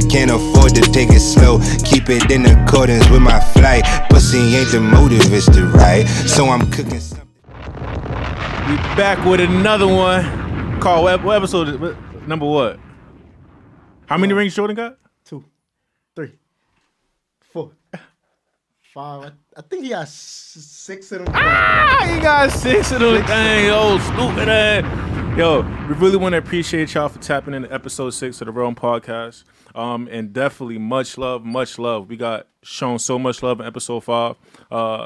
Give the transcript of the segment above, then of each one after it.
nigga can't afford to take it slow. Keep it in accordance with my flight. Pussy ain't the motive, it's the right. So I'm cooking something. We back with another one. Called what episode? Number what? How many rings Jordan got? 2, 3, 4, 5. I think he got 6 of them. He got 6 of them. Dang, yo, stupid ass. Yo, we really want to appreciate y'all for tapping into episode 6 of the Realm Podcast. And definitely much love, much love. We got shown so much love in episode 5.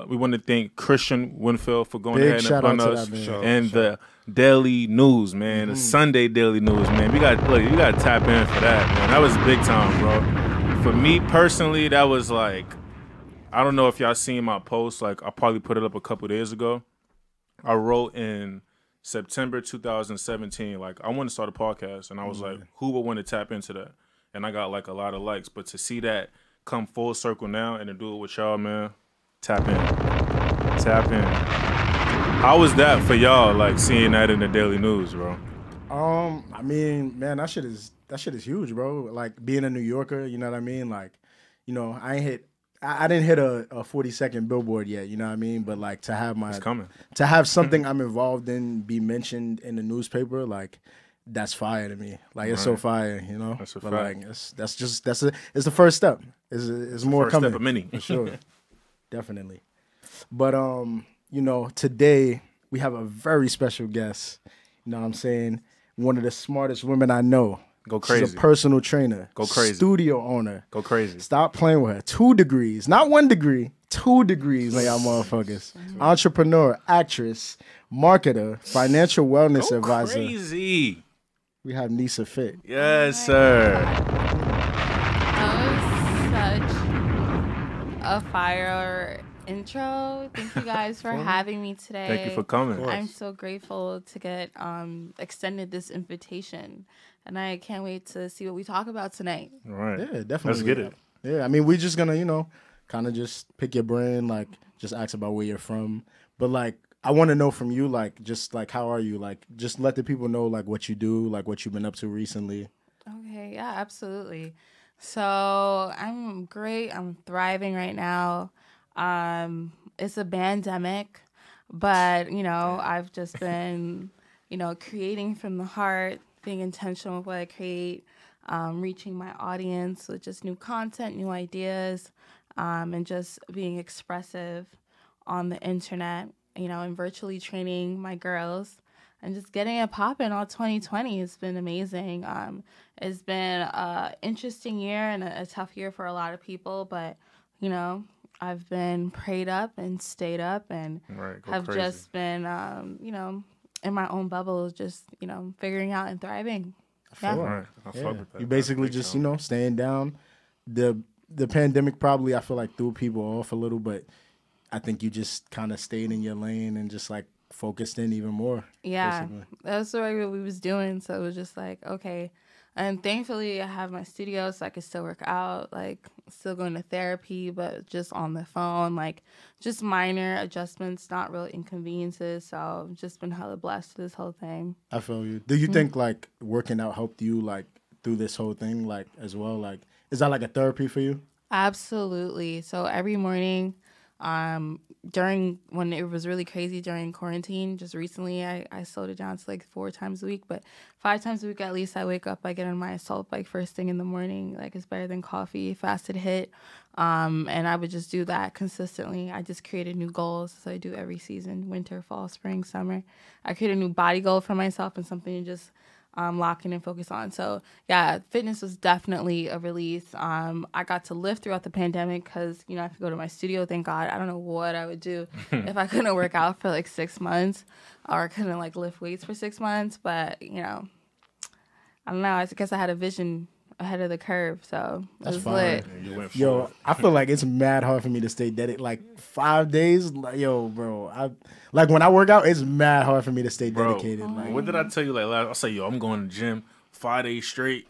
We want to thank Christian Winfield for going ahead and upon us and the daily news, man. The Sunday daily news, man. You got to tap in for that, man. That was big time, bro. For me personally, that was like, I don't know if y'all seen my post. Like, I probably put it up a couple days ago. I wrote in September 2017, like, I want to start a podcast, and I was like, who would want to tap into that? And I got like a lot of likes, but to see that come full circle now and to do it with y'all, man, tap in. How was that for y'all, like seeing that in the daily news, bro? I mean, man, that shit is huge, bro. Like being a New Yorker, you know what I mean? Like, you know, I didn't hit a 40-second billboard yet, you know what I mean? But like to have something I'm involved in be mentioned in the newspaper, like that's fire to me. Like it's so fire, you know. That's a but fact. like it's the first step. It's more coming. Step of many. For sure. Definitely. But you know, today we have a very special guest. You know what I'm saying? One of the smartest women I know. Go crazy. She's a personal trainer. Go crazy. Studio owner. Go crazy. Stop playing with her. 2 degrees. Not 1 degree. 2 degrees, like y'all motherfuckers. Entrepreneur, actress, marketer, financial wellness advisor. Crazy. We have Nissafit. Yes, sir. That was such a fire intro. Thank you guys for having me today. Thank you for coming. I'm so grateful to get extended this invitation, and I can't wait to see what we talk about tonight. All right. Yeah, definitely. Let's get it. Yeah, I mean, we're just gonna, you know, kind of just pick your brain, like just ask about where you're from. But like, I want to know from you, like, just like, how are you? Like, just let the people know, like, what you do, like, what you've been up to recently. Okay, yeah, absolutely. So I'm great. I'm thriving right now. It's a pandemic, but, you know, I've just been, you know, creating from the heart, being intentional with what I create, reaching my audience with just new content, new ideas, and just being expressive on the internet, you know, and virtually training my girls and just getting it popping all 2020. It's been amazing. It's been an interesting year and a tough year for a lot of people, but, you know, I've been prayed up and stayed up and have just been, you know, in my own bubble, just, you know, figuring out and thriving. I fuck with that. You basically just, you know, staying down. The pandemic probably, I feel like, threw people off a little, but I think you just kind of stayed in your lane and just like focused in even more. Yeah, basically. that's what we was doing. So it was just like, okay. And thankfully I have my studio so I can still work out, like still going to therapy, but just on the phone, like just minor adjustments, not real inconveniences. So I've just been hella blessed this whole thing. I feel you. Do you think like working out helped you like through this whole thing, like as well? Like, is that like a therapy for you? Absolutely. So every morning, during when it was really crazy during quarantine, just recently I slowed it down to like 4 times a week, but 5 times a week at least I wake up, I get on my assault bike first thing in the morning. Like it's better than coffee, fasted hit. And I would just do that consistently. I just created new goals. So I do every season, winter, fall, spring, summer. I created a new body goal for myself and something to just lock in and focus on. So yeah, fitness was definitely a release. I got to lift throughout the pandemic because, you know, I could go to my studio, thank God. I don't know what I would do if I couldn't work out for like 6 months or couldn't like lift weights for 6 months. But, you know, I don't know. I guess I had a vision ahead of the curve, so it was lit. Yo, I feel like it's mad hard for me to stay dedicated. Like 5 days, like, yo, bro. Like when I work out, it's mad hard for me to stay dedicated. Like, what did I tell you like last? I say, yo, I'm going to the gym 5 days straight.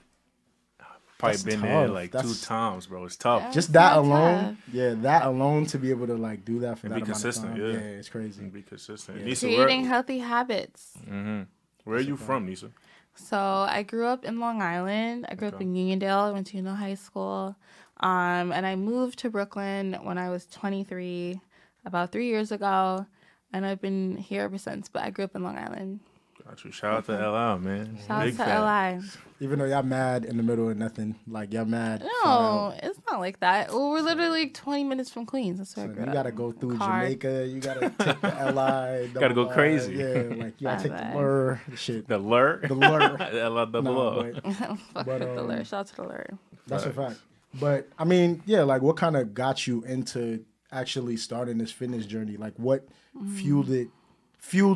Probably been there like 2 times, bro. It's tough. Just that alone, that alone to be able to like do that for and that be consistent. amount of time, Yeah, it's crazy. And be consistent. Yeah. Nissa, Creating healthy habits. Where are you from, Nissa? So I grew up in Long Island. I grew up in Uniondale. I went to Uniondale High School. And I moved to Brooklyn when I was 23, about 3 years ago. And I've been here ever since. But I grew up in Long Island. Got you. Shout out to LI, man. Shout Big out to LI. Even though y'all mad in the middle of nothing, like y'all mad. No, it's not like that. Well, we're literally like 20 minutes from Queens. That's where I So grew you up. gotta go through Car. Jamaica. You gotta take the LI. Gotta go crazy. Yeah, like you gotta take Bye-bye. the lure. The shit. The lure? The lure. LI double Nah, O. but Fuck But, the lure. Shout out to the lure. that's a fact. But I mean, yeah, like what kind of got you into actually starting this fitness journey? Like what fueled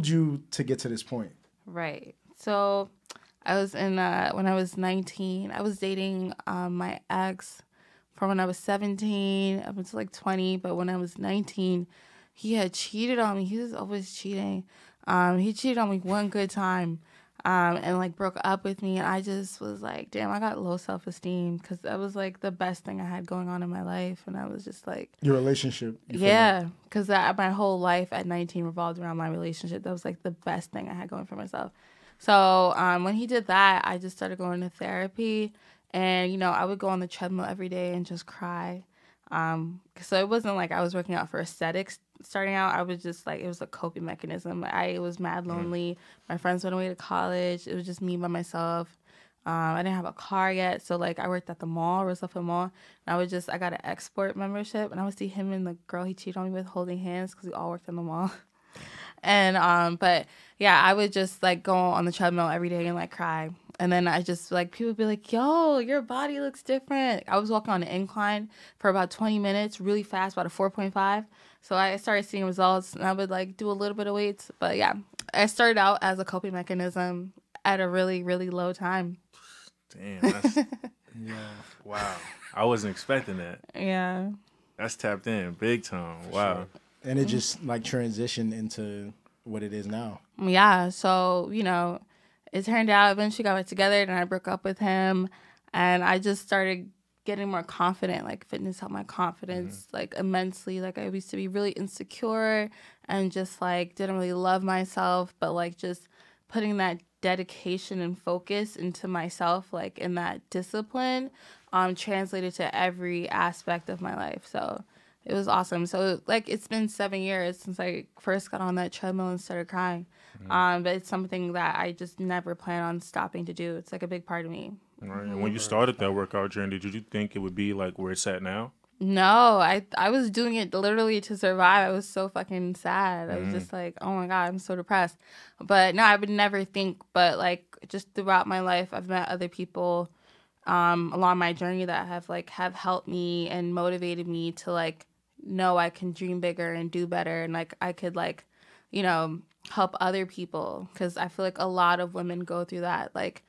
you to get to this point? Right. So I was in, when I was 19, I was dating my ex from when I was 17 up until like 20. But when I was 19, he had cheated on me. He was always cheating. He cheated on me one good time and like broke up with me. And I just was like, damn, I got low self-esteem because that was like the best thing I had going on in my life. And I was just like, Your relationship. you feel like? yeah, because my whole life at 19 revolved around my relationship. That was like the best thing I had going for myself. So when he did that, I just started going to therapy. And, you know, I would go on the treadmill every day and just cry. So it wasn't like I was working out for aesthetics starting out. I was just like, it was a coping mechanism. I was mad lonely. My friends went away to college. It was just me by myself. I didn't have a car yet. So like I worked at the mall, Roosevelt Mall. And I got an export membership. And I would see him and the girl he cheated on me with holding hands because we all worked in the mall. And, but yeah, I would just like go on the treadmill every day and like cry. And then I just like, people would be like, yo, your body looks different. I was walking on an incline for about 20 minutes, really fast, about a 4.5. So I started seeing results and I would like do a little bit of weights. But yeah, I started out as a coping mechanism at a really, really low time. Damn, that's... yeah. Wow. I wasn't expecting that. Yeah. That's tapped in big time. Wow. Sure. And it just like transitioned into what it is now. Yeah. So, you know, it turned out eventually got back together and I broke up with him and I just started getting more confident. Like fitness helped my confidence like immensely. Like I used to be really insecure and just like didn't really love myself, but like just putting that dedication and focus into myself, like in that discipline, translated to every aspect of my life. So it was awesome. So like it's been 7 years since I first got on that treadmill and started crying. But it's something that I just never plan on stopping to do. It's like a big part of me. Right. And when you started that workout journey, did you think it would be like where it's at now? No, I was doing it literally to survive. I was so fucking sad. I was just like, oh my God, I'm so depressed. But no, I would never think. But like just throughout my life, I've met other people along my journey that have helped me and motivated me to like know I can dream bigger and do better. And like I could like, you know, help other people. Because I feel like a lot of women go through that. Like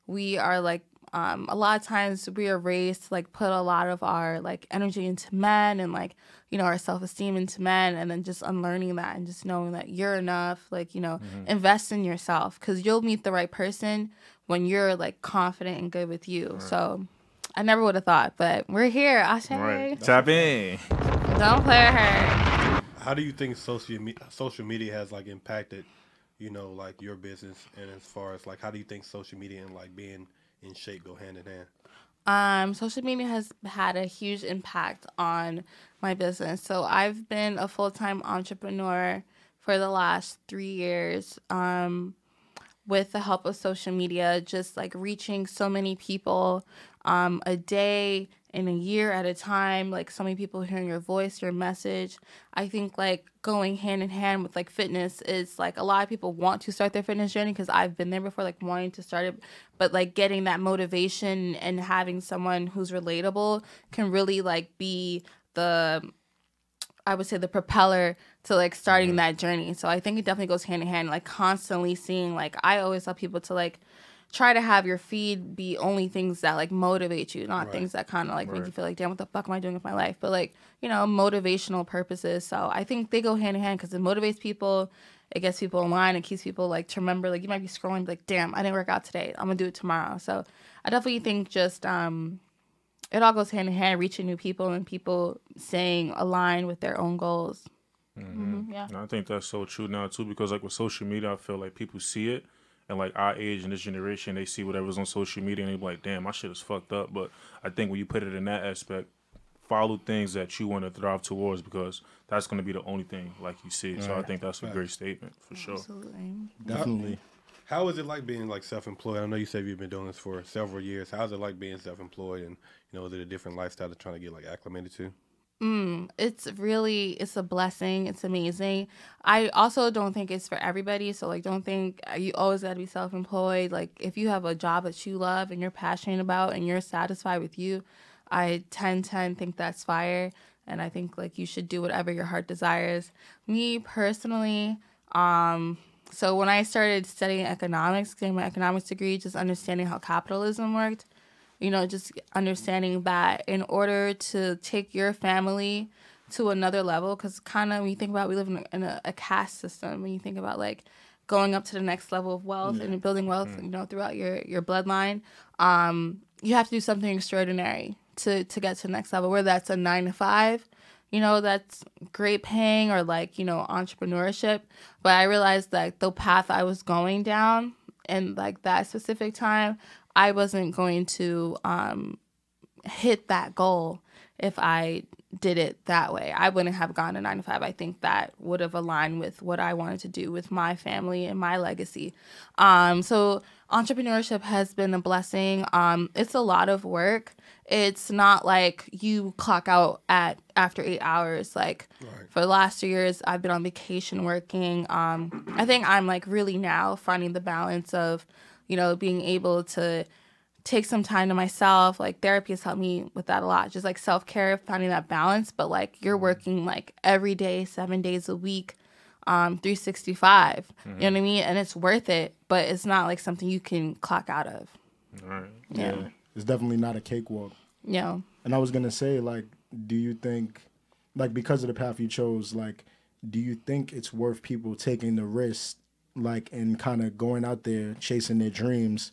we are like, a lot of times we are raised to like put a lot of our like energy into men and like, you know, our self-esteem into men, and then just unlearning that and just knowing that you're enough, like, you know, invest in yourself because you'll meet the right person when you're like confident and good with you. Right. So I never would have thought, but we're here. Ashe. Right. Tap in. Don't play with her. How do you think social media has like impacted, you know, like your business, and as far as like how do you think social media and like being in shape go hand in hand? Social media has had a huge impact on my business. So I've been a full-time entrepreneur for the last 3 years with the help of social media, just like reaching so many people a day and a year at a time, like so many people hearing your voice, your message. I think like going hand in hand with like fitness is like a lot of people want to start their fitness journey because I've been there before, like wanting to start it, but like getting that motivation and having someone who's relatable can really like be the propeller to like starting that journey. So I think it definitely goes hand in hand, like constantly seeing, like I always tell people to like try to have your feed be only things that like motivate you, not things that kind of like make you feel like, damn, what the fuck am I doing with my life? But like, you know, motivational purposes. So I think they go hand in hand because it motivates people. It gets people in line. It keeps people like to remember, like you might be scrolling like, damn, I didn't work out today. I'm gonna do it tomorrow. So I definitely think just it all goes hand in hand, reaching new people and people staying aligned with their own goals. Yeah. And I think that's so true now too, because like with social media, I feel like people see it and like our age and this generation, they see whatever's on social media and they be like, damn, my shit is fucked up. But I think when you put it in that aspect, follow things that you want to thrive towards, because that's going to be the only thing like you see. So I think that's a great statement for sure. Absolutely. Definitely. How is it like being like self-employed? I know you said you've been doing this for several years. How is it like being self-employed, and is it a different lifestyle to trying to get like acclimated to? It's a blessing. It's amazing. I also don't think it's for everybody. So like, don't think you always got to be self-employed. Like if you have a job that you love and you're passionate about and you're satisfied with you, I 10/10 think that's fire. And I think like you should do whatever your heart desires. Me personally, so when I started studying economics, getting my economics degree, just understanding how capitalism worked, just understanding that in order to take your family to another level, because kind of when you think about, we live in a caste system. When you think about like going up to the next level of wealth and building wealth, throughout your bloodline, you have to do something extraordinary to get to the next level. Whether that's a 9 to 5, that's great paying, or like entrepreneurship. But I realized that the path I was going down and like that specific time, I wasn't going to hit that goal if I did it that way. I wouldn't have gone to 9 to 5. I think that would have aligned with what I wanted to do with my family and my legacy. So entrepreneurship has been a blessing. It's a lot of work. It's not like you clock out after 8 hours. Like for the last 2 years, I've been on vacation working. I think I'm like really now finding the balance of, being able to take some time to myself. Like therapy has helped me with that a lot. Just like self-care, finding that balance. But like you're working like every day, 7 days a week, 365. You know what I mean? And it's worth it, but it's not like something you can clock out of. All right. Yeah. It's definitely not a cakewalk. Yeah. And I was going to say, like, do you think, like, because of the path you chose, like, do you think it's worth people taking the risk, like, and kind of going out there chasing their dreams,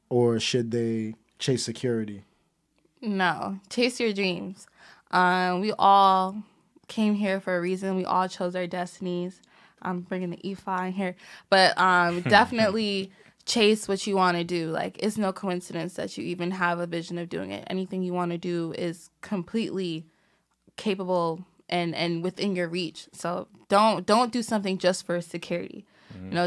or should they chase security? No. Chase your dreams. We all came here for a reason. We all chose our destinies. I'm bringing the E5 in here. But definitely chase what you want to do. Like, it's no coincidence that you even have a vision of doing it. Anything you want to do is completely capable and within your reach. So don't do something just for security.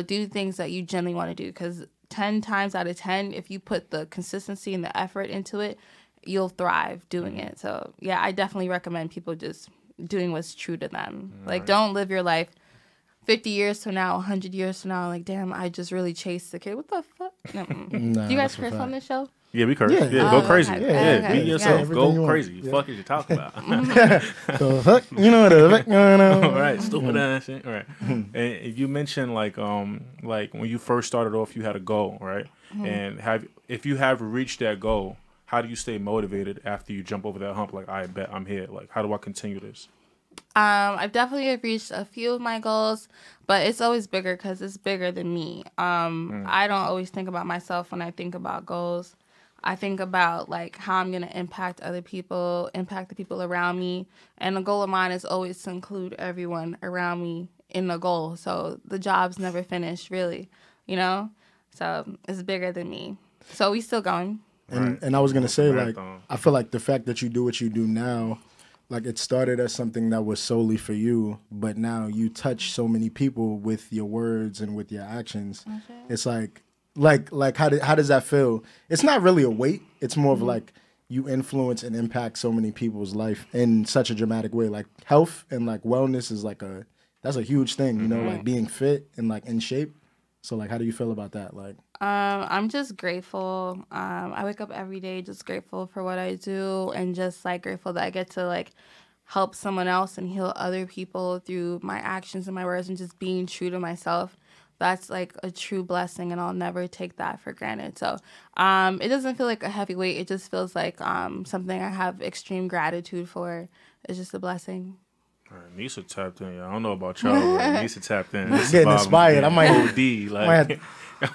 Do things that you genuinely want to do, because 10 times out of 10, if you put the consistency and the effort into it, you'll thrive doing it. So yeah, I definitely recommend people just doing what's true to them. Like, don't live your life 50 years from now, 100 years from now, like, damn, I just really chased the kid. What the fuck? Nah, do you guys curse on this show? Yeah, we curse. Yeah. Yeah, go crazy. Okay. Yeah, be yourself. Everything you Go want. crazy. Yeah. Fuck is you talking about? The fuck? The fuck? All right, stupid ass shit. All right. And you mentioned like when you first started off, you had a goal, right? And if you have reached that goal, how do you stay motivated after you jump over that hump? Like, I bet I'm here. Like, how do I continue this? I've definitely reached a few of my goals, but it's always bigger because it's bigger than me. I don't always think about myself when I think about goals. I think about like how I'm going to impact other people, impact the people around me. And the goal of mine is always to include everyone around me in the goal. So the job's never finished, really, So it's bigger than me. So we still going. And I was going to say, like, Marathon. I feel like the fact that you do what you do now, like, it started as something that was solely for you, but now you touch so many people with your words and with your actions. Okay. It's like how does that feel? It's not really a weight. It's more of like you influence and impact so many people's life in such a dramatic way. Like, health and like wellness is like that's a huge thing, like being fit and like in shape. So like, how do you feel about that? Like, I'm just grateful. I wake up every day just grateful for what I do, and just like grateful that I get to like help someone else and heal other people through my actions and my words, and just being true to myself. That's like a true blessing, and I'll never take that for granted. So it doesn't feel like a heavy weight. It just feels like something I have extreme gratitude for. It's just a blessing. All right, Nissa tapped in. I don't know about y'all, but Nissa tapped in. This is Getting Bob inspired. I might OD. Like,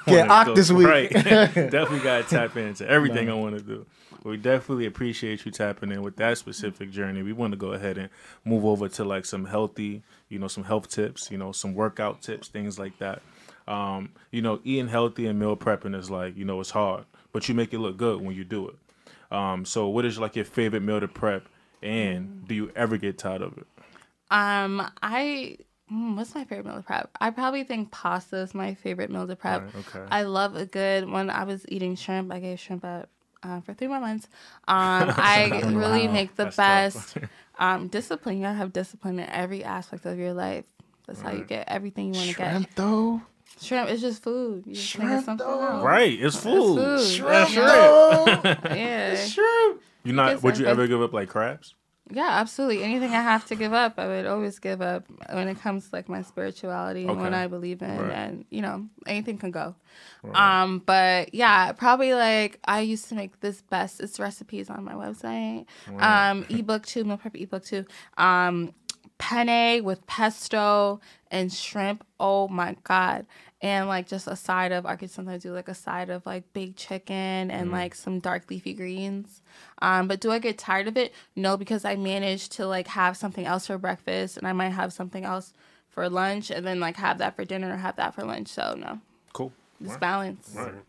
get Ock this week. Right. Definitely got to tap into everything I want to do. We definitely appreciate you tapping in with that specific journey. We want to go ahead and move over to like some healthy, some health tips, some workout tips, things like that. You know, eating healthy and meal prepping is like, you know, it's hard, but you make it look good when you do it. So what is like your favorite meal to prep, and do you ever get tired of it? What's my favorite meal to prep? I probably think pasta is my favorite meal to prep. Right, okay. I love a good, when I was eating shrimp, I gave shrimp up for 3 more months. I really make the best discipline. You gotta have discipline in every aspect of your life. That's how you get everything you want to get. Shrimp though. Shrimp is just food. You just think it's something else. Right, it's food. It's food. Shrimp though. Yeah. Shrimp. Would you ever give up like crabs? Yeah, absolutely. Anything I have to give up, I would always give up when it comes to like my spirituality and what I believe in, and you know, anything can go. Right. But yeah, probably like I used to make it's recipes on my website. Right. Ebook 2, meal prep ebook 2. Penne with pesto and shrimp. Oh my God. And like just a side of, I could sometimes do like a side of like baked chicken and like some dark leafy greens. But do I get tired of it? No, because I managed to like have something else for breakfast, and I might have something else for lunch, and then like have that for dinner or have that for lunch. So no. Cool. It's balance. Right. And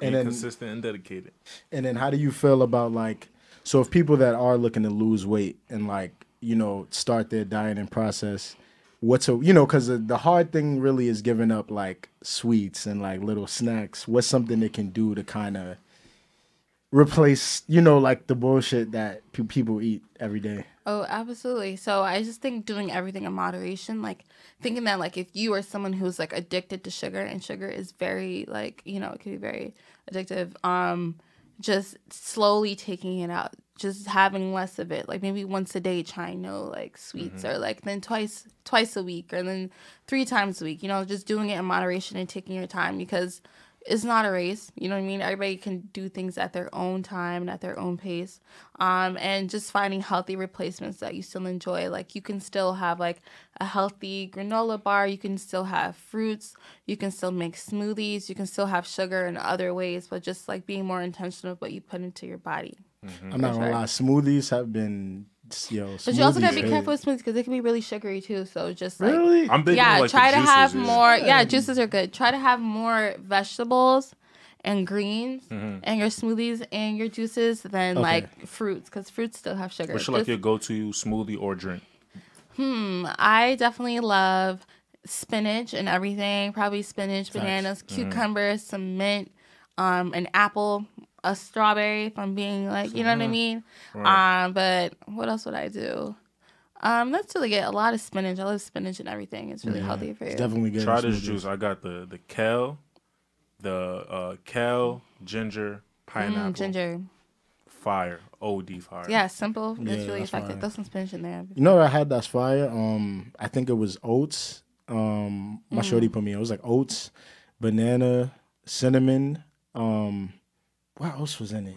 Being then consistent and dedicated. And then how do you feel about like, so if people that are looking to lose weight and like, you know, start their dieting process, because the hard thing really is giving up like sweets and like little snacks. What's something they can do to kind of replace, you know, like the bullshit that people eat every day? Oh, absolutely. So I just think doing everything in moderation, like thinking that like if you are someone who's like addicted to sugar, and sugar is very like, you know, it can be very addictive, just slowly taking it out, just having less of it, like maybe once a day trying no like sweets, or like then twice a week, or then 3 times a week, you know, just doing it in moderation and taking your time, because it's not a race, you know what I mean? Everybody can do things at their own time and at their own pace, and just finding healthy replacements that you still enjoy. Like you can still have like a healthy granola bar, you can still have fruits, you can still make smoothies, you can still have sugar in other ways, but just like being more intentional with what you put into your body. I'm not gonna lie, smoothies have been, but you also gotta be careful with smoothies, because they can be really sugary too. So just like, really, I'm big on, like, try the to have juices, more. Yeah, juices are good. Try to have more vegetables and greens and your smoothies and your juices than like fruits, because fruits still have sugar. What's like your go-to smoothie or drink? I definitely love spinach and everything. Probably spinach, bananas, cucumbers, some mint, an apple, a strawberry, if I'm being like, you know what I mean? Right. But what else would I do? That's really good. A lot of spinach. I love spinach and everything. It's really healthy for you. It's definitely good. Try this juice. I got the kale, ginger, pineapple. Mm-hmm. Ginger. Fire. OD fire. Yeah, simple. Yeah, It's really that's effective. fire. Throw some spinach in there. You know what I had that's fire? I think it was oats. My shorty put me on. It was like oats, banana, cinnamon. What else was in it?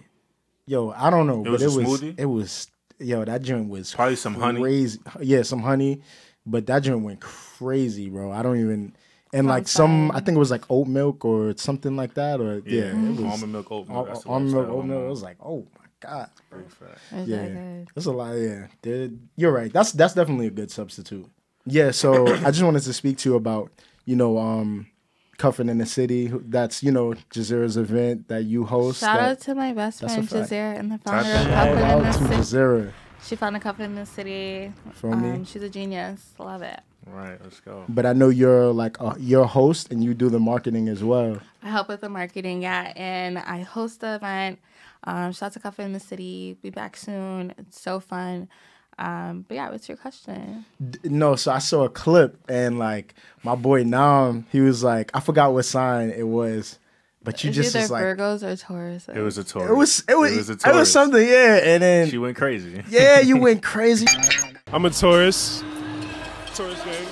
Yo, I don't know. It was a smoothie? It was, yo, that joint was Probably some honey. crazy. Yeah, some honey. But that joint went crazy, bro. I don't even. And like I think it was like oat milk or something like that. Or it was almond milk, oat milk. That's the almond milk, lifestyle oat milk. I'm It on. was like, oh my God. Bro. It's Yeah, really good. that's a lot. Yeah, you're right. That's definitely a good substitute. Yeah, so I just wanted to speak to you about, you know, Cuffin' in the City. That's, you know, Jazeera's event that you host. Shout out to my best that's friend a fact. Jazeera and the founder Shout of Shout Cuffin' in out the to City. Jazeera. She founded Cuffin' in the City. From me. She's a genius. Love it. Right, let's go. But I know you're like you're a host and you do the marketing as well. I help with the marketing, yeah, and I host the event. Shout out to Cuffin' in the City. Be back soon. It's so fun. But yeah, what's your question? No, so I saw a clip and like my boy Nam, he was like, I forgot what sign it was, but you It's just either was like, Virgos or Taurus. It was a Taurus. it was something, yeah. And then She went crazy. yeah, you went crazy. I'm a Taurus.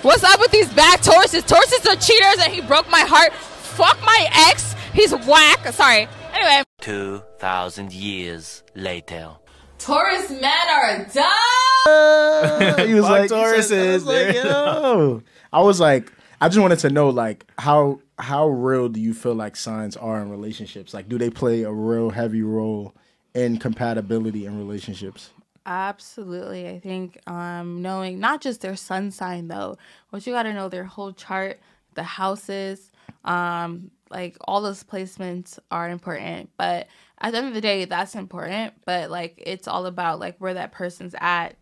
What's up with these bad Tauruses? Tauruses are cheaters and he broke my heart. Fuck my ex. He's whack. Sorry. Anyway. 2,000 years later. Taurus men are dumb. He was Fuck like, Tauruses, I was like, I just wanted to know like how real do you feel like signs are in relationships? Like, do they play a real heavy role in compatibility in relationships? Absolutely. I think knowing not just their sun sign though, but you got to know their whole chart, the houses, Like all those placements are important, but at the end of the day, that's important. But like it's all about like where that person's at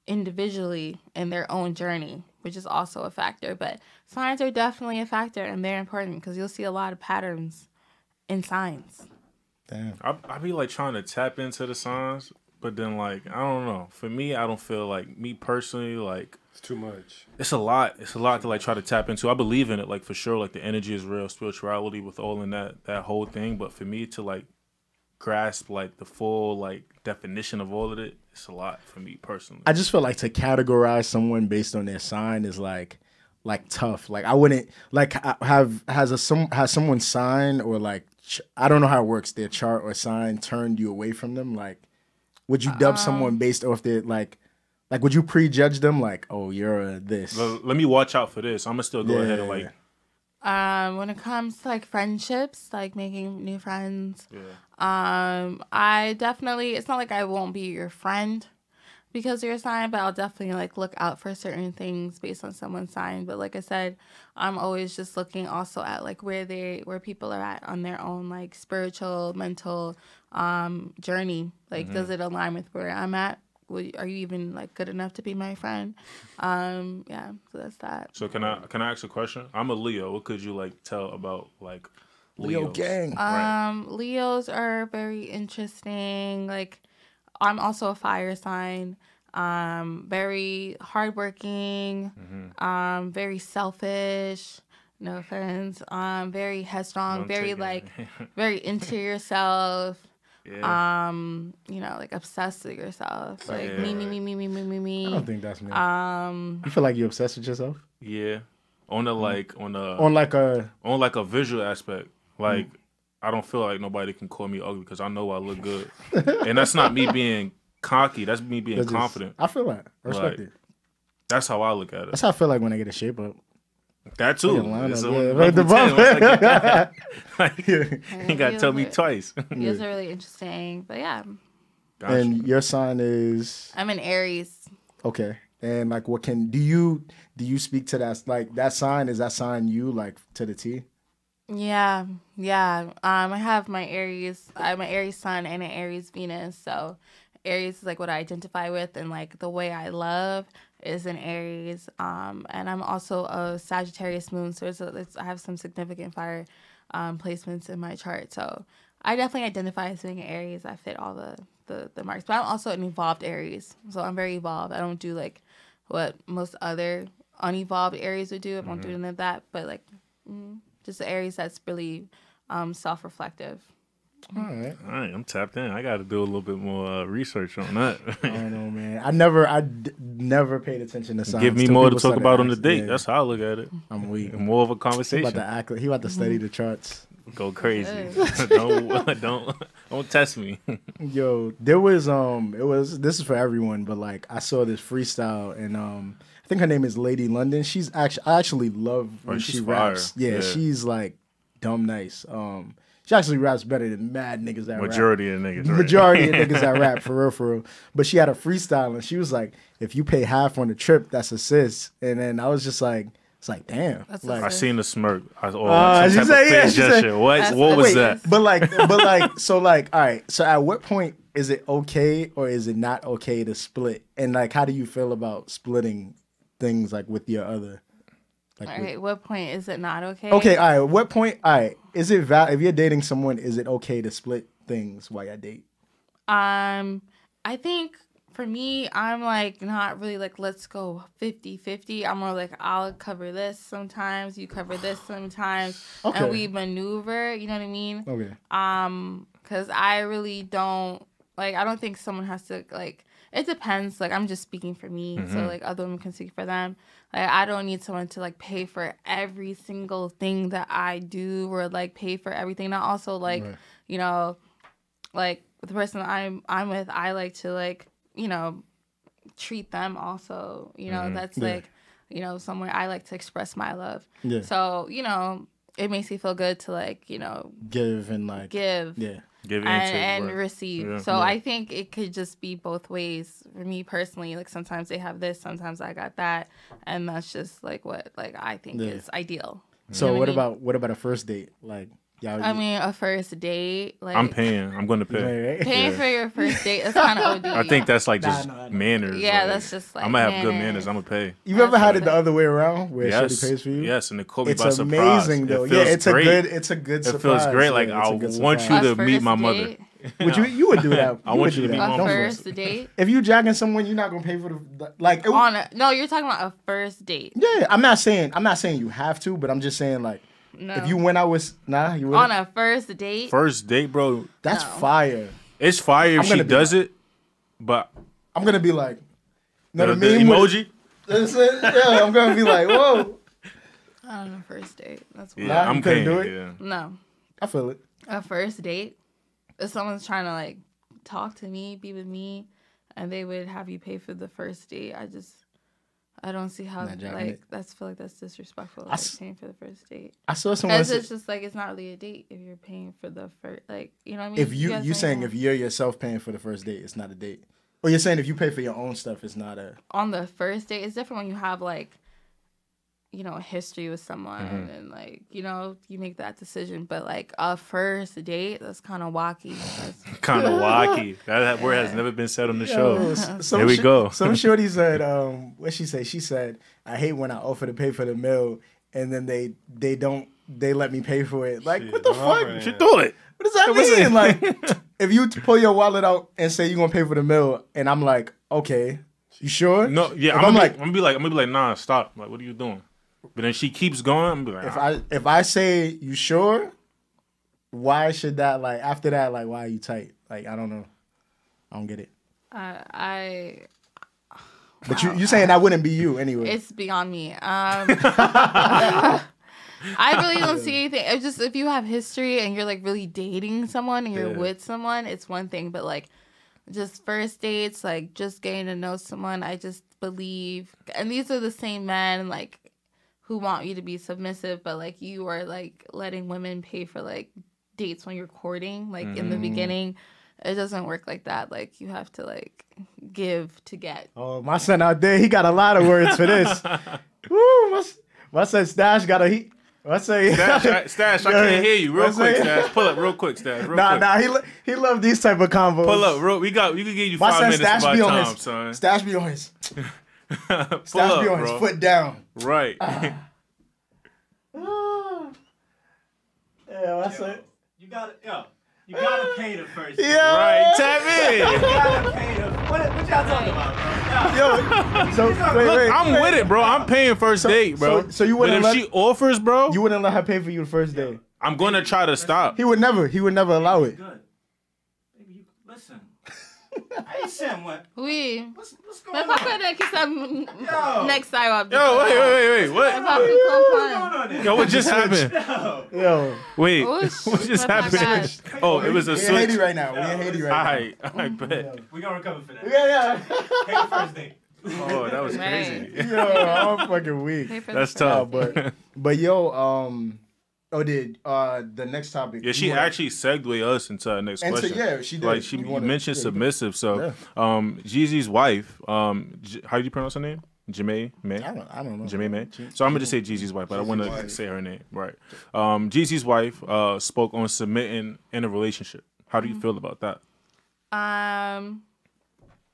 individually in their own journey, which is also a factor. But signs are definitely a factor, and they're important because you'll see a lot of patterns in signs. Damn. I be like trying to tap into the signs, but then like I don't know. For me, I don't feel like me personally like It's too much. it's a lot. It's a lot to like try to tap into. I believe in it, like for sure. Like the energy is real, spirituality with all in that whole thing. But for me to like grasp like the full like definition of all of it, it's a lot for me personally. I just feel like to categorize someone based on their sign is like tough. Like I wouldn't like has someone's sign or like I don't know how it works. Their chart or sign turned you away from them. Like, would you dub someone based off their like would you prejudge them? Like, oh, you're a this. Let me watch out for this. I'm gonna still go ahead and like. When it comes to like friendships, like making new friends, Yeah. I definitely, it's not like I won't be your friend because of your sign, but I'll definitely like look out for certain things based on someone's sign. But like I said, I'm always just looking also at like where people are at on their own like spiritual, mental journey. Like, does it align with where I'm at? Are you even like good enough to be my friend? Yeah, so that's that. So can I ask a question? I'm a Leo. What could you like tell about like Leo Leos? gang. Right. Leos are very interesting. Like, I'm also a fire sign. Very hardworking. Very selfish. No offense. Very headstrong. Very like, very into yourself. Yeah. You know, like obsessed with yourself. Like me. I don't think that's me. You feel like you're obsessed with yourself? Yeah. On On a visual aspect. Like I don't feel like nobody can call me ugly because I know I look good. And that's not me being cocky. That's me being confident. I feel that. I respect it. That's how I look at it. That's how I feel like when I get a shape up. That too. It's You gotta tell me twice. These are really interesting. But yeah. Gotcha. And your sign is? I'm an Aries. Okay. And like do you speak to that, like that sign? Is that sign you like to the T? Yeah. I have my Aries. I'm an Aries sun and an Aries Venus. So Aries is like what I identify with, and like the way I love is an Aries. And I'm also a Sagittarius moon, so I have some significant fire placements in my chart. So I definitely identify as being an Aries. I fit all the marks, but I'm also an evolved Aries. So I'm very evolved. I don't do like what most other unevolved Aries would do. I won't do any of that, but like just the Aries that's really self-reflective. All right, I'm tapped in. I got to do a little bit more research on that. I don't know, man. I never paid attention to signs. Give me more to talk about on the date. Yeah. That's how I look at it. I'm weak. More of a conversation. He about to study the charts. Go crazy. don't test me. Yo, there was this is for everyone, but like I saw this freestyle and I think her name is Lady London. I actually love when she raps. Yeah, she's like dumb nice. She actually raps better than mad niggas that Majority rap. of niggas. Majority of niggas that rap, for real. But she had a freestyle, and she was like, if you pay half on the trip, that's a sis. And then I was just like, it's like, damn. Like, I seen the smirk. What was that? But like, so like, all right. So at what point is it okay or is it not okay to split? And like, how do you feel about splitting things like with your other? Like all right, what point is it not okay? Okay, all right. What point? All right, is it if you're dating someone, is it okay to split things while you date? I think for me, I'm like not really like let's go 50-50. I'm more like I'll cover this sometimes, you cover this sometimes, and we maneuver. You know what I mean? Okay. Because I really don't like. I don't think someone has to like. It depends. Like I'm just speaking for me, so like other women can speak for them. Like I don't need someone to like pay for every single thing that I do or like pay for everything. And I also like, you know, like the person I'm with, I like to like, you know, treat them also. You know, that's like, you know, somewhere I like to express my love. Yeah. So, you know, it makes me feel good to like, you know, give and like give. Yeah. Give and receive. Yeah. So I think it could just be both ways for me personally. Like sometimes they have this, sometimes I got that, and that's just like what like I think is ideal. So what about a first date? Like, y'all. I mean, a first date. Like, I'm paying. I'm going to pay. Paying for your first date. That's kind of OD. I think that's like just manners. Yeah, like, that's just like I'm gonna have good manners. I'm gonna pay. You've ever had it the other way around where Shorty pays for you? Yes, and it caught me it's by surprise. Amazing though. It feels great. It's a good surprise. It feels great. Like I want you to meet my mother. Would you would do that? I want you to meet my mother. First date. If you jacking someone, you're not gonna pay for the like. No, you're talking about a first date. Yeah, I'm not saying you have to, but I'm just saying like. No. If you went out with you on a first date. First date, bro. That's fire. It's fire if she does it, but I'm gonna be like, the emoji. Yeah, I'm gonna be like, whoa. On a first date, that's weird. Yeah, I'm paying. Do it. Yeah. No, I feel it. A first date, if someone's trying to like talk to me, be with me, and they would have you pay for the first date, I don't see how like that's disrespectful. Like, paying for the first date. I saw someone. Because it's just like it's not really a date if you're paying for the first. Like you know what I mean. If you saying if you're yourself paying for the first date, it's not a date. Or you're saying if you pay for your own stuff, it's not a. On the first date, it's different when you have like, a history with someone and like you make that decision. But like a first date, that's kind of wacky. Kind of wacky. That word has never been said on the show. Here we go. Some shorty said, what she say? She said, I hate when I offer to pay for the meal and then they let me pay for it. Like, what the fuck? You should do it. What does that mean? Like, if you pull your wallet out and say you're gonna pay for the meal, and I'm like, okay, you sure? No, yeah. I'm gonna be like, nah, stop. Like, what are you doing? But then she keeps going. I'm gonna be like, if I say you sure, why should that like after that like why are you tight? Like I don't know, I don't get it. But you saying that wouldn't be you anyway? It's beyond me. I really don't see anything. It's just if you have history and you're like really dating someone and you're with someone, it's one thing. But like just first dates, like just getting to know someone, I just believe, and these are the same men like who want you to be submissive, but like you are like letting women pay for like dates when you're courting, like in the beginning. It doesn't work like that. Like you have to like give to get. Oh, my son out there, he got a lot of words for this. Woo, my son Stash got a he. What's say? Stash, I can't hear you. Real quick, Stash. Pull up real quick, Stash. He love these type of combos. Pull up, we can give you 5 minutes of my time, son. Stash be on his. Stash be on his foot down. Right. Yeah, what's it? You gotta pay the first. Yeah. Right. Tap in. You gotta pay the. What y'all talking about, bro? Yo, wait, I'm with it, bro. I'm paying first date, bro. So you wouldn't but if she offers, bro, you wouldn't let her pay for you the first day. I'm gonna try to stop. He would never allow it. Good. Baby, listen. I ain't saying what. Oui. What's going on? Next time. Yo, wait. What? Yo, what just happened? Yo. Wait. What just happened? Oh, it was a switch. We're in Haiti right now. I bet. We're gonna recover for that. Yeah. Pay the first date. Oh, that was crazy. Yo, I'm fucking weak. That's tough. But yo, the next topic. Yeah, she actually segued us into our next question. Yeah, she did. Like she mentioned submissive. So, Jeezy's wife, how do you pronounce her name? Jamae May? I don't know. Jamae May. So I'm gonna just say Jeezy's wife, but I want to say her name. Right. Jeezy's wife spoke on submitting in a relationship. How do you feel about that?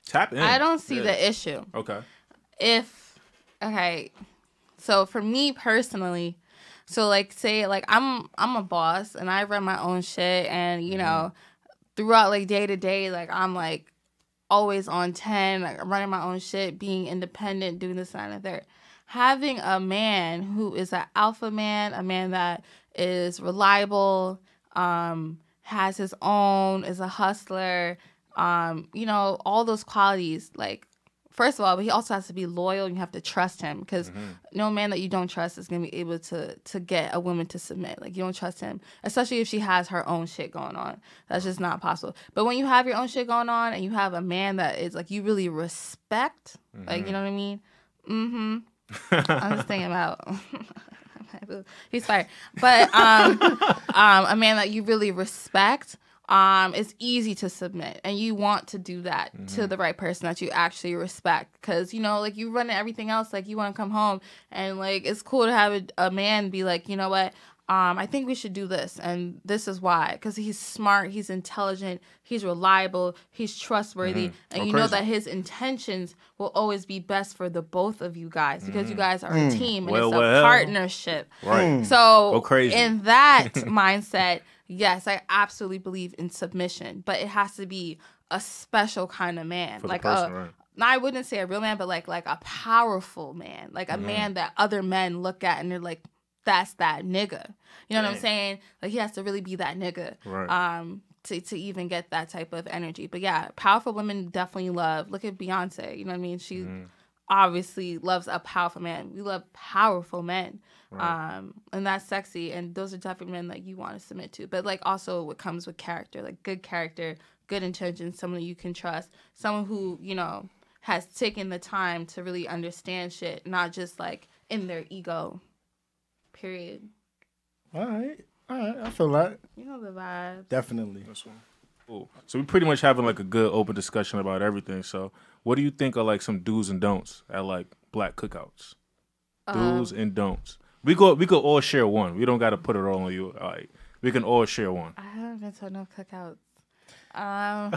Tap in. I don't see the issue. Okay. So for me personally, so like say like I'm a boss and I run my own shit and throughout like day to day like I'm like always on 10, like running my own shit, being independent, doing this and that and the third. Having a man who is an alpha man, a man that is reliable, has his own, is a hustler, all those qualities, like, first of all, but he also has to be loyal. You have to trust him because no man that you don't trust is going to be able to get a woman to submit. Like, you don't trust him, especially if she has her own shit going on. That's just not possible. But when you have your own shit going on and you have a man that is, like, you really respect, like, you know what I mean? I'm just thinking about... He's fired. But a man that you really respect, it's easy to submit, and you want to do that to the right person that you actually respect. Because, you know, like, you run everything else, like, you want to come home, and, like, it's cool to have a man be like, you know what, I think we should do this, and this is why. Because he's smart, he's intelligent, he's reliable, he's trustworthy, and you know that his intentions will always be best for the both of you guys, because you guys are a team, and it's a partnership. Right. So, Go crazy. in that mindset, yes, I absolutely believe in submission, but it has to be a special kind of man. For like the person, right. No, I wouldn't say a real man, but like a powerful man. Like a man that other men look at and they're like, that's that nigga. You know what I'm saying? Like, he has to really be that nigga. Right. To even get that type of energy. But yeah, powerful women definitely love. Look at Beyonce. You know what I mean? She obviously loves a powerful man. We love powerful men. Right. And that's sexy. And those are definitely men that you want to submit to. But like, also what comes with character, like good character, good intentions, someone you can trust, someone who, you know, has taken the time to really understand shit, not just like in their ego. Period. All right. I feel that. You know the vibe. Definitely. That's one. Cool. So we're pretty much having like a good open discussion about everything. So what do you think are like some do's and don'ts at like black cookouts? Do's and don'ts. We could all share one. We don't got to put it all on you. All right. We can all share one. I haven't been to enough cookouts. I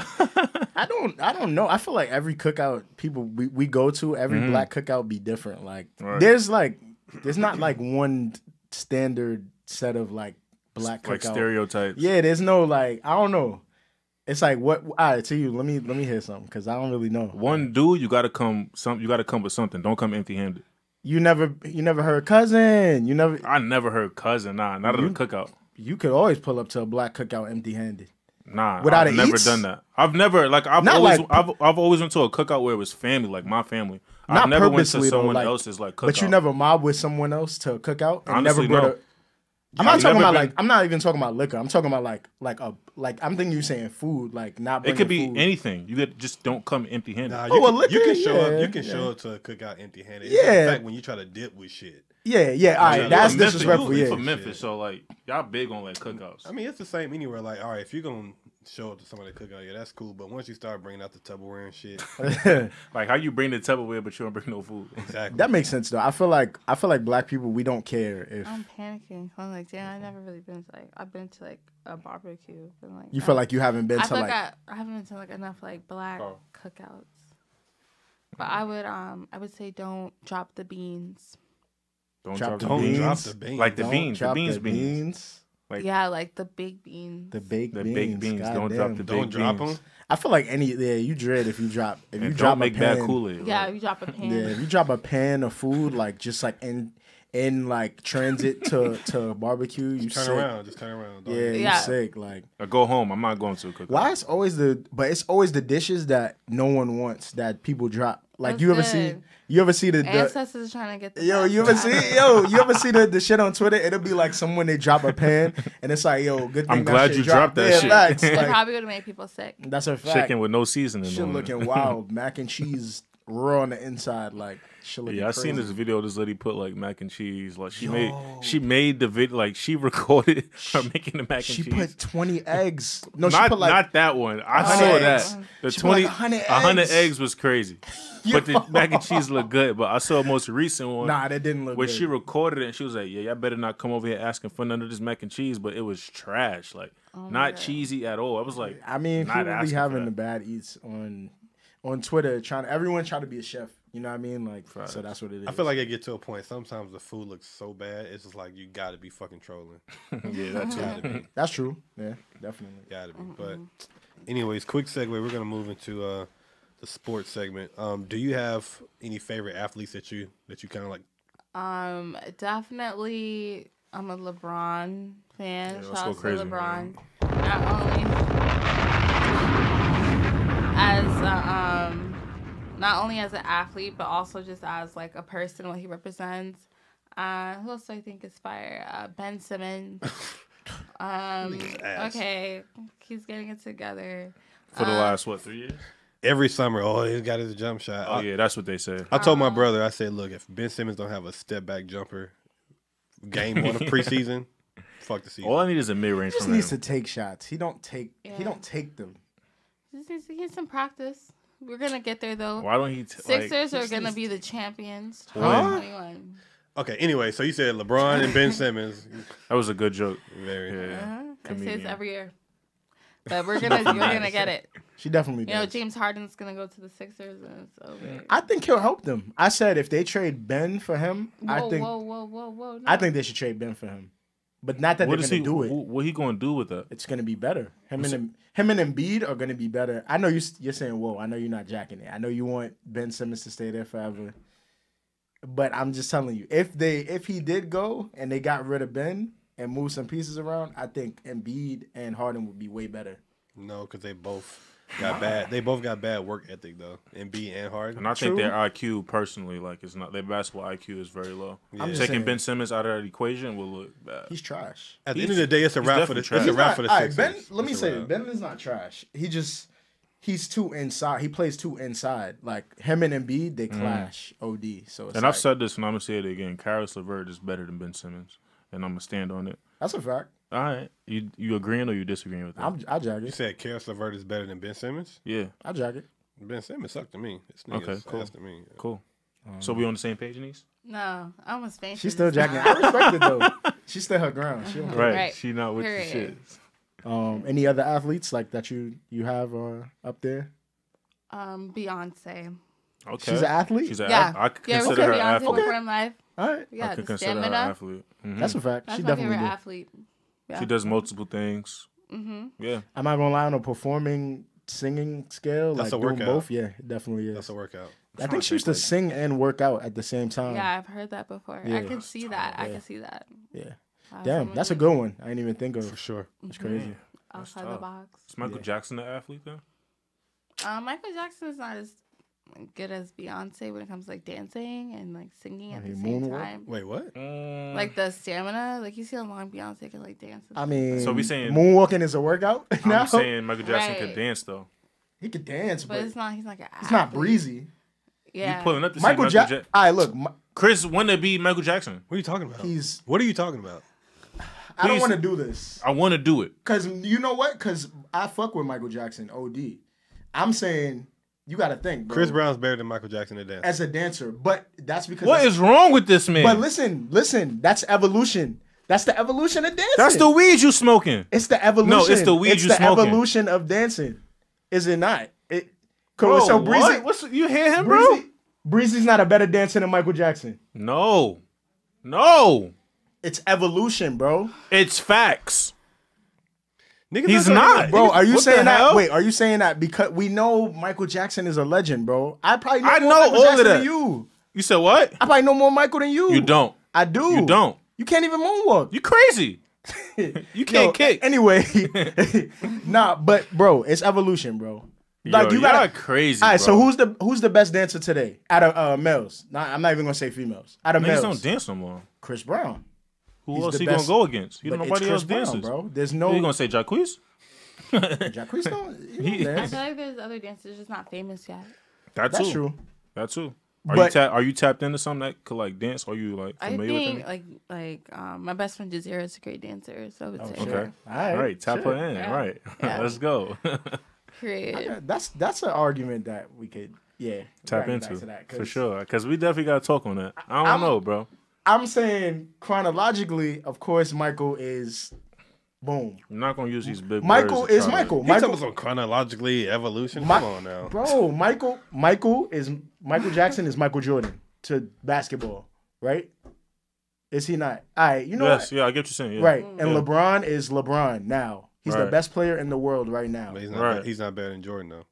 don't know. I feel like every cookout we go to, every black cookout be different. Like there's not like one standard set of like black cookout. Like stereotypes. Yeah, there's no like, I don't know. It's like what? All right, to you. Let me hear something because I don't really know. One dude, you gotta come with something. Don't come empty-handed. You never heard cousin. I never heard cousin. Nah, not at a cookout. You could always pull up to a black cookout empty-handed. Nah, without I've never done that. I've always went to a cookout where it was family, like my family. I never went to someone else's like cookout. But you never mobbed with someone else to a cookout. And Honestly, never no. I'm not talking about like. I'm not even talking about liquor. I'm talking about like I'm thinking you saying food, like not. It could be food. anything. You just don't come empty-handed. Nah, liquor, you can show up. You can show up to a cookout empty-handed. Yeah. In fact, when you try to dip with shit. Yeah. All right, that's disrespectful. You from Memphis, so like y'all big on like cookouts. I mean, it's the same anywhere. Like, all right, if you're gonna show up to somebody cookout, yeah, that's cool. But once you start bringing out the Tupperware and shit, like how you bring the Tupperware but you don't bring no food. Exactly. That makes sense though. I feel like black people, we don't care if. I'm panicking. I'm like, damn, I never really been to like. I've been to like a barbecue. But like, you feel like you haven't been to like. I haven't been to like enough like black cookouts. But I would say don't drop the beans. Don't drop the beans. Like the beans. The beans. Like, yeah, like the big beans. The baked beans. Don't drop the baked beans. I feel like you dread if you drop don't drop make a pan. bad Kool-Aid. Yeah, if you drop a pan. Yeah, if you drop a pan of food, like just like in like transit to barbecue, you just turn around. Yeah, you sick. Like I go home. I'm not going to a cookout. Why it's always the dishes that no one wants that people drop. Like you ever see the ancestors trying to get the you ever see the shit on Twitter? It'll be like someone they drop a pan and it's like, yo, good thing I'm glad you dropped that shit. Facts. It like, probably would have made people sick. That's a fact. Chicken with no seasoning. Shit looking wild. Mac and cheese raw on the inside, like shit looking I crazy. seen this video. This lady put like mac and cheese. Like she made the video. Like she recorded her making the mac and cheese. She put 20 eggs. No, not, she put like not that one. I saw that. The she 20 put like 100 eggs was crazy. But the mac and cheese looked good. But I saw a most recent one. Nah, that didn't look where good. she recorded it and she was like, "Yeah, y'all better not come over here asking for none of this mac and cheese." But it was trash. Like not cheesy at all. I was like, I mean, people be having the bad eats on Twitter. Everyone try to be a chef. You know what I mean? Like, so that's what it is. I feel like it get to a point. Sometimes the food looks so bad, it's just like you got to be fucking trolling. Yeah, that's gotta be. That's true. Yeah, definitely. Got to be. But, anyways, quick segue. We're gonna move into the sports segment. Do you have any favorite athletes that you kind of like? Definitely. I'm a LeBron fan. Yeah, let's Shout go out crazy, to LeBron. Man. Not only as an athlete, but also just as like a person, what he represents. Who else do I think is fire? Ben Simmons. Okay, he's getting it together. For the last 3 years? Every summer, he's got his jump shot. Oh yeah, that's what they say. I told my brother, I said, look, if Ben Simmons don't have a step back jumper game 1 of preseason, fuck the season. All I need is a mid range He just from him. needs to take shots. He don't take. He don't take them. Just needs to get some practice. We're gonna get there though. Why don't he? Sixers are gonna be the champions. Huh? 2021. Okay. Anyway, so you said LeBron and Ben Simmons. That was a good joke. Very. I say this every year, but we're gonna get it. She definitely does. You know, James Harden's gonna go to the Sixers, and it's over. I think he'll help them. I said if they trade Ben for him, Whoa, I think. whoa. No. I think they should trade Ben for him, but not that What they're is gonna he? do it. What he gonna do with that? It's gonna be better. Him and Embiid are gonna be better. I know you're saying, "Whoa!" I know you're not jacking it. I know you want Ben Simmons to stay there forever, but I'm just telling you, if he did go and they got rid of Ben and moved some pieces around, I think Embiid and Harden would be way better. No, because they both got bad. They both got bad work ethic though. Embiid and Harden. And I think their IQ personally, like, it's not their basketball IQ is very low. I'm just Taking saying. Ben Simmons out of that equation will look bad. He's trash. At the end of the day, it's a wrap for the. It's a definitely wrap for the All right, Sixers. Ben. Let me It's a say, wrap. Ben is not trash. He's too inside. He plays too inside. Like him and Embiid, they clash. OD. So it's And like, I've said this, and I'm gonna say it again. Karis LeVert is better than Ben Simmons, and I'm gonna stand on it. that's a fact. All right, you agreeing or you disagreeing with that? I jack You it. said Karis LeVert is better than Ben Simmons. Yeah. I jack it. Ben Simmons sucked to me. This nigga's Okay, cool. ass to me. Cool. So we on the same page, Denise? No, I almost fainted. She's still just jacking. now. I respect it though. She stood her ground. She don't Right. Right. She not with the Period. shit. Any other athletes like that you have up there? Beyonce. Okay. She's an athlete? She's an Yeah. I could Yeah, consider her Beyonce athlete. perform live. All right. Yeah, I could the consider her stamina. athlete. Mhm. That's a fact. That's She my definitely favorite did. athlete. Yeah. She does multiple things. Mm-hmm. Yeah. I'm not gonna lie, on a performing singing scale, That's like a doing workout. both, yeah, it definitely is. That's a workout. I think she used to sing and work out at the same time. Yeah, I've heard that before. Yeah. I can see that. I Yeah. can see that. Yeah. Wow, Damn, someone that's a who's good one. I didn't even think of. For sure. It's crazy. outside the tough. box. Is Michael Jackson an athlete then? Michael Jackson is not as good as Beyonce when it comes to like dancing and like singing at He the same moonwalk? time. Wait, what? Like the stamina, like you see how long Beyonce can like dance. I mean, So we saying- moonwalking is a workout now? I'm saying Michael Jackson Right. could dance though. He could dance, but but it's not. He's like an it's not athlete. breezy. Yeah. You pulling up to Michael see Jackson. All right, look, Chris wanted to be Michael Jackson. What are you talking about? he's. What are you talking about? I don't Please. want to do this. I want to do it. Cause you know what? Cause I fuck with Michael Jackson. OD. I'm saying you got to think, bro. Chris Brown's better than Michael Jackson at dance. as a dancer, but that's because. What is wrong with this man? But listen. That's evolution. That's the evolution of dancing. That's the weed you smoking. It's the evolution. No, it's the weed It's you the smoking. evolution of dancing. Is it not? Bro, so Breezy, what? What's you hear him, bro? Breezy's not a better dancer than Michael Jackson. No. It's evolution, bro. It's facts. Niggas He's talking not. about- Bro, are you What the saying that? hell? Wait, are you saying that because we know Michael Jackson is a legend, bro? I probably know I more know Michael all of Jackson that. than you. You said what? I probably know more Michael than you. You don't. I do. You don't. You can't even moonwalk. You crazy. You can't kick. Anyway, nah, but bro, it's evolution, bro. Like Yo, you gotta y'all crazy. All right, bro. so who's the best dancer today out of males? I'm not even gonna say females. Out of Niggas males, don't dance no more. Chris Brown. Who He's else the he best. gonna go against? You But know it's nobody Chris else Brown, dances, bro. There's Who no. you gonna say, Jacquees? Jacquees don't. He don't I dance. feel like there's other dancers just not famous yet. That That's too. true. That too. But- Are you tapped into something that could like dance? Are you like I familiar with think them? like my best friend Jazeera is a great dancer, so I would say shit. Okay. her. All All right, tap sure. her in. Yeah. Right. Yeah. Let's go. Period. That's an argument that we could Tap bring back into to that, for 'cause sure. Because we definitely got to talk on that. I don't know, bro. I'm saying chronologically, of course, Michael is boom. I'm not gonna use these big Michael words to is try to- Michael. You talking Michael, about some chronologically evolution? Mi- Come on now. bro. Michael Jackson is Michael Jordan to basketball, right? Is he not? All right, you know Yes, what? yeah, I get what you're saying. Yeah. Right, and Yeah. LeBron is LeBron now. He's the Right. best player in the world right now. But he's not. Right. He's not better than Jordan though.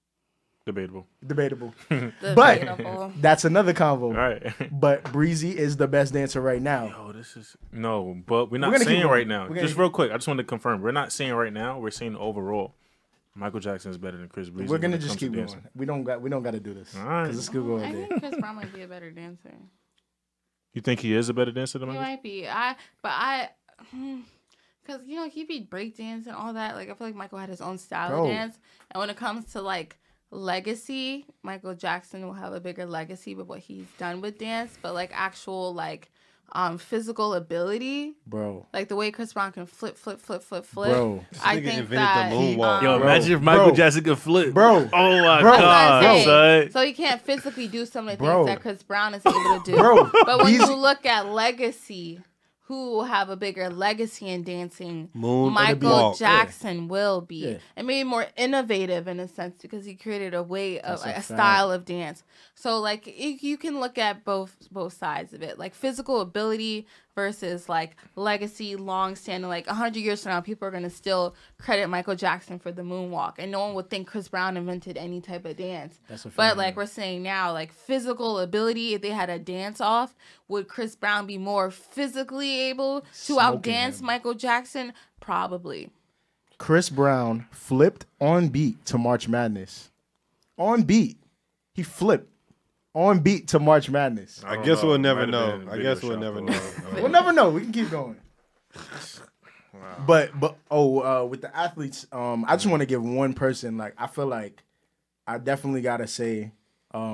Debatable. Debatable. Debatable. That's another convo. Right. But Breezy is the best dancer right now. Oh, this is no, but we're not gonna keep saying going. right now. We're gonna Just keep- real quick, I just wanted to confirm. We're not saying right now. We're saying overall. Michael Jackson is better than Chris Breezy. We're gonna when it just comes to keep going. dancing. We don't got to do this All right. because this could go all I day. think Chris Brown might be a better dancer. You think he is a better dancer than He Michael? might be. Because he beat breakdance and all that. Like I feel like Michael had his own style Bro. of dance. And when it comes to like legacy, Michael Jackson will have a bigger legacy with what he's done with dance. But like actual like physical ability, bro. Like the way Chris Brown can flip. Bro. I think that the moonwalk. Yo, imagine if Michael Jackson could flip, bro. Oh my Bro. god, son. So he can't physically do some of the Bro. things that Chris Brown is able to do. Bro. But when you look at legacy, who will have a bigger legacy in dancing? Michael Jackson will be. Yeah. And maybe more innovative in a sense because he created a way of a style of dance. So like you can look at both sides of it. Like physical ability versus like legacy, long standing. Like 100 years from now, people are gonna still credit Michael Jackson for the moonwalk, and no one would think Chris Brown invented any type of dance. But like we're saying now, like physical ability, if they had a dance off, would Chris Brown be more physically able to outdance Michael Jackson? Probably. Chris Brown flipped on beat to March Madness. On beat, he flipped. On beat to March Madness. I guess we'll never know. We'll never know. We'll never know. We can keep going. But with the athletes, I just want to give one person. Like I feel like I definitely gotta say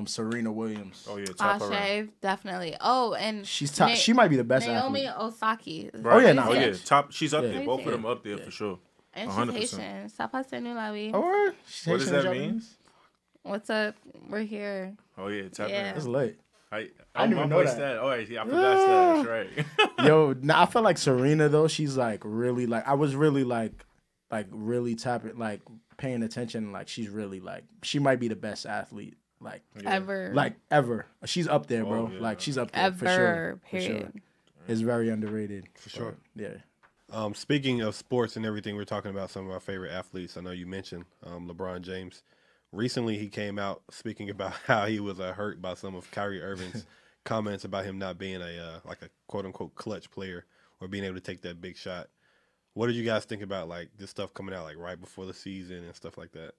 Serena Williams. Oh yeah, top of Ashe, definitely. Oh, and she's top. She might be the best Naomi athlete. Osaki. Right. Oh yeah, no. Oh yeah, top. She's up Yeah. there. Both of them up there for sure. And 100%. she's Haitian. Sapase Nulawi. Oh, what does that mean? What's up? We're here. Oh yeah, tap in. That's late. I didn't even know that. Oh yeah, I forgot that. That's right. Yo, I feel like Serena though. She's like really like I was really like really tapping like paying attention. Like she's really like she might be the best athlete like ever. Like ever. She's up there, bro. yeah. Like she's up there Ever. for sure. Period. For sure. It's very underrated For sure. Yeah. Speaking of sports and everything, we're talking about some of our favorite athletes. I know you mentioned LeBron James. Recently, he came out speaking about how he was hurt by some of Kyrie Irving's comments about him not being a quote unquote clutch player or being able to take that big shot. What did you guys think about like this stuff coming out like right before the season and stuff like that?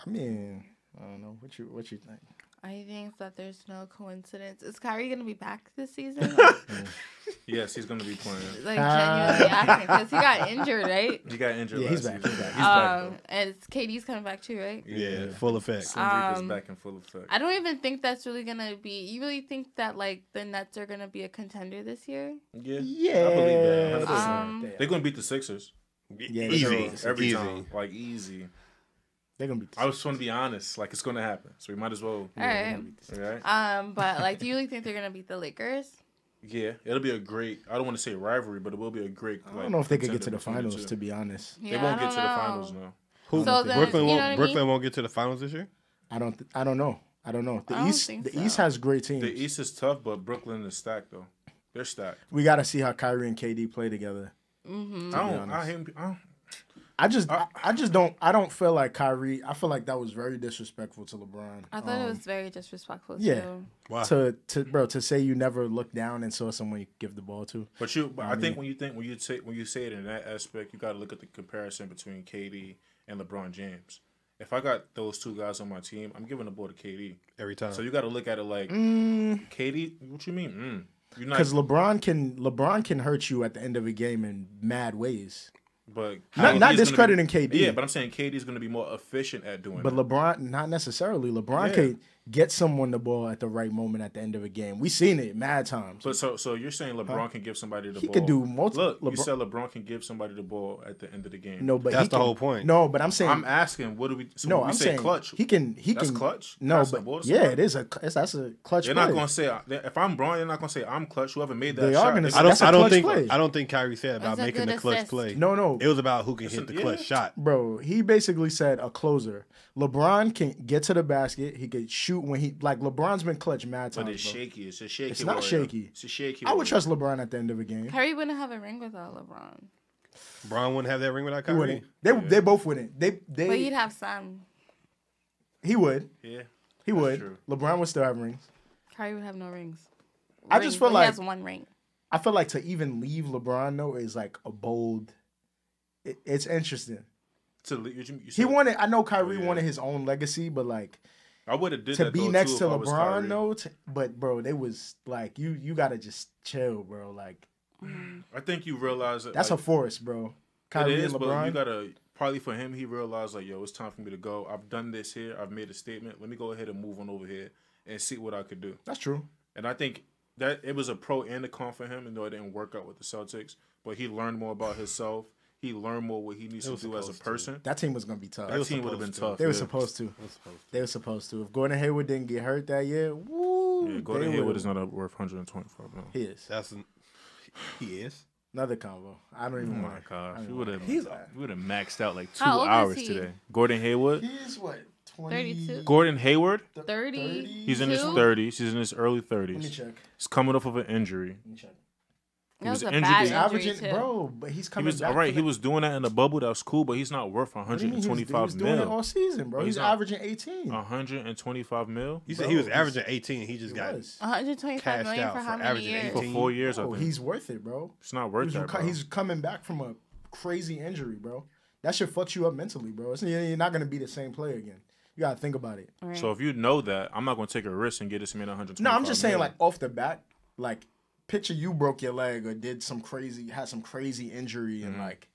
I mean, I don't know. What you think? I think that there's no coincidence. Is Kyrie gonna be back this season? Yes, he's gonna be playing. Like genuinely asking because he got injured, right? He got injured. Yeah, he's last back. season. He's back. And KD's coming back too, right? Yeah, full effect. Kendrick is back in full effect. I don't even think that's really gonna be. You really think that like the Nets are gonna be a contender this year? Yeah, Yeah. I believe that. 100%. They're They're gonna beat the Sixers. Yeah, Easy. Every Easy. time, like easy. gonna be. I just want to be honest, like it's gonna happen, so we might as well. All right. All right. But like, do you really think they're gonna beat the Lakers? Yeah, it'll be a great. I don't want to say rivalry, but it will be a great. I don't know if they could get to the finals. To be honest, they won't get to the finals now. Who? So then, Brooklyn you know won't. what I Brooklyn mean? won't get to the finals this year. I don't know. The I East. don't The think East so. has great teams. The East is tough, but Brooklyn is stacked though. They're stacked. We got to see how Kyrie and KD play together. Mm-hmm. I don't feel like Kyrie. I feel like that was very disrespectful to LeBron. I thought it was very disrespectful yeah. too. Wow. To say you never looked down and saw someone you give the ball to. But I think when you say it in that aspect, you got to look at the comparison between KD and LeBron James. If I got those two guys on my team, I'm giving the ball to KD every time. So you got to look at it like KD. What you mean? Because LeBron can hurt you at the end of a game in mad ways. But not discrediting KD. Yeah, but I'm saying KD is going to be more efficient at doing. But that. LeBron, not necessarily. LeBron can get someone the ball at the right moment at the end of a game. We seen it mad times. But so you're saying LeBron can give somebody the ball? He could do multiple. Look, you said LeBron can give somebody the ball at the end of the game. No, but that's the whole point. No, but I'm saying I'm asking, what do we? So no, when we I'm say saying clutch. He can. That's clutch. No, that's but yeah, it is that's a clutch. They're play. not going to say if I'm Braun. They're not going to say I'm clutch. Whoever made that They shot. are gonna say I don't think Kyrie said about That's a making good the clutch assist. play. No. It was about who can hit the clutch shot. Bro, he basically said a closer. LeBron can get to the basket. He could shoot when he like. LeBron's been clutch mad times. But it's shaky. It's a shaky. It's not warrior. shaky. It's a shaky. I would warrior. trust LeBron at the end of a game. Kyrie wouldn't have a ring without LeBron. Braun wouldn't have that ring without He Kyrie. wouldn't. They both wouldn't. They But he'd have some. He would. Yeah. He That's would. true. LeBron would still have rings. Kyrie would have no rings. I just feel he like has one ring. I feel like to even leave LeBron though is like a bold. It's interesting. He wanted. I know Kyrie wanted his own legacy, but like I would have did to that be though, next too, to if I was LeBron Kyrie. though. But bro, they was like you gotta just chill, bro. Like I think you realize that that's like, a force, bro. Kyrie it is, and but LeBron. you gotta probably for him. He realized like, yo, it's time for me to go. I've done this here. I've made a statement. Let me go ahead and move on over here and see what I could do. That's true. And I think that it was a pro and a con for him, and though it didn't work out with the Celtics, but he learned more about himself. He learned more what he needs to do as a person. That team was gonna be tough. That team would have been tough. They were supposed to. They were supposed to. If Gordon Hayward didn't get hurt that year, woo. Yeah, Gordon Hayward is not worth 125 million. He is. He is. Another combo. I don't even want. Oh my gosh, we would have maxed out like 2 How old is hours he? today. Gordon Hayward. He's what? 32. Gordon Hayward. 30. He's in his 30s. He's in his early 30s. Let me check. He's coming off of an injury. Let me check. That was a injured. bad He's injury, too. Bro, but he's coming He was back. all right. He was doing that in the bubble. That was cool, but he's not worth What do you mean? He 125 was doing it mil. all season, bro. But He's he's not- averaging 18. 125 mil. You said he was averaging 18. He just got 125 cashed million out for for how many averaging years? 18. For 4 years, I Bro, think. he's worth it, bro. It's not worth that, bro. He's coming back from a crazy injury, bro. That shit fucks you up mentally, bro. You're not gonna be the same player again. You gotta think about it. Right. So if you know that, I'm not gonna take a risk and get this man 125. No, I'm just saying, mil. like off the bat, like picture you broke your leg or had some crazy injury and like,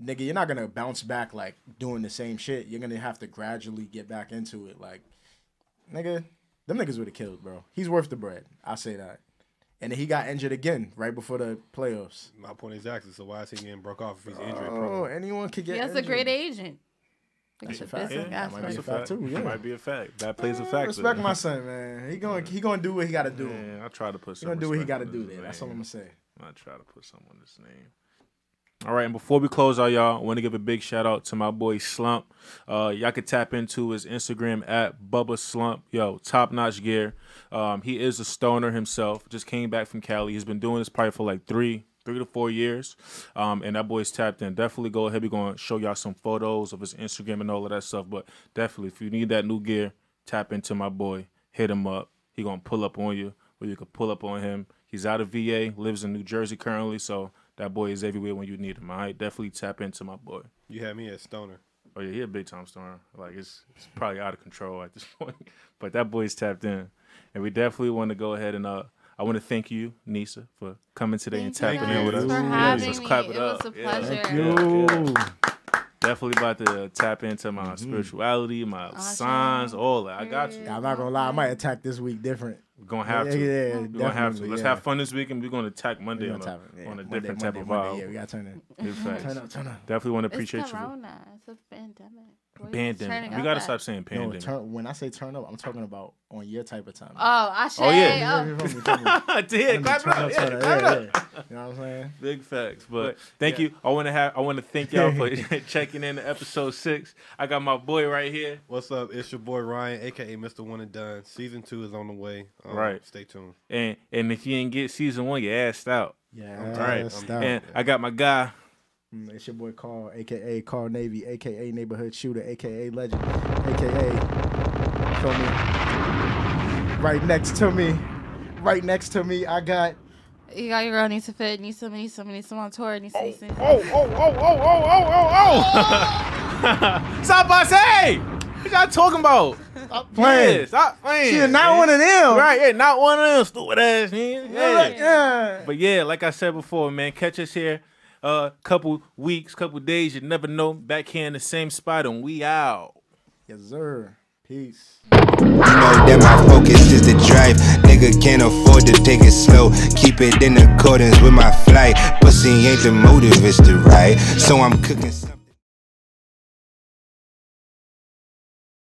nigga, you're not gonna bounce back like doing the same shit. You're gonna have to gradually get back into it. Like, nigga, them niggas would have killed, bro. He's worth the bread. I'll say that. And then he got injured again right before the playoffs. My point exactly. So why is he getting broke off if he's injured? Oh, anyone could get He has injured. a great agent. That's a He's fact. business That might be aspect. a fact too. Yeah. It might be a fact. That plays a factor. Respect my son, man. He gonna do what he gotta do. Yeah, I try to put He some. gonna do what he respect gotta on do his there. name. That's all I'm gonna say. I try to put some on his name. All right, and before we close out, y'all, I want to give a big shout out to my boy Slump. Y'all can tap into his Instagram at Bubba Slump. Yo, top notch gear. He is a stoner himself. Just came back from Cali. He's been doing this probably for like 3 to 4 years. And that boy's tapped in. Definitely go ahead. We're going to show y'all some photos of his Instagram and all of that stuff. But definitely, if you need that new gear, tap into my boy. Hit him up. He going to pull up on you, or you can pull up on him. He's out of VA, lives in New Jersey currently, so that boy is everywhere when you need him. All right, definitely tap into my boy. You had me at stoner. Oh yeah, he a big time stoner. Like it's probably out of control at this point, but that boy's tapped in, and we definitely want to go ahead and I want to thank you, Nissa, for coming today and tapping in with us. Thanks for having Let's me. clap it It up. was a pleasure. Thank you. Definitely about to tap into my spirituality, my signs, all that. I got you. Yeah, I'm not gonna lie. I might attack this week different. We're gonna have to. Yeah, We're gonna have to. definitely, Let's yeah. have fun this week, and we're gonna attack Monday on Monday, a different type of vibe. Yeah, we gotta turn it. Big facts. Turn up. Definitely want to It's appreciate you. Corona. It's a pandemic. What are you Pandemic. turning We up gotta at? stop saying No, pandemic. when I say turn up, I'm talking about on your type of time. Oh, I say. Oh, yeah. You feel me? Feel me? I did. Clap it up. Yeah, clap it up. You know what I'm saying? Big facts, but thank you. I want to thank y'all for checking in to episode 6. I got my boy right here. What's up? It's your boy Ryan, aka Mr. One and Done. Season 2 is on the way. Right. Stay tuned. And if you didn't get season 1, you assed out. Yeah. All right. that's And I got my guy. It's your boy Carl, aka Carl Navy, aka Neighborhood Shooter, aka Legend, aka feel me. Right next to me, I got. You got your girl Nissafit, Nissa on tour, Nissa. Stop, boss. Hey! What y'all talking about? Stop playing. Stop playing. She is not one of them. Right, yeah, not one of them stupid ass, man. Yeah. Yeah. But yeah, like I said before, man, catch us here couple weeks, couple days, you never know. Back here in the same spot, and we out. Yes, sir. Peace. You know that my focus is the drive. Nigga can't afford to take it slow. Keep it in accordance with my flight. Pussy ain't the motive, it's the right. So I'm cooking.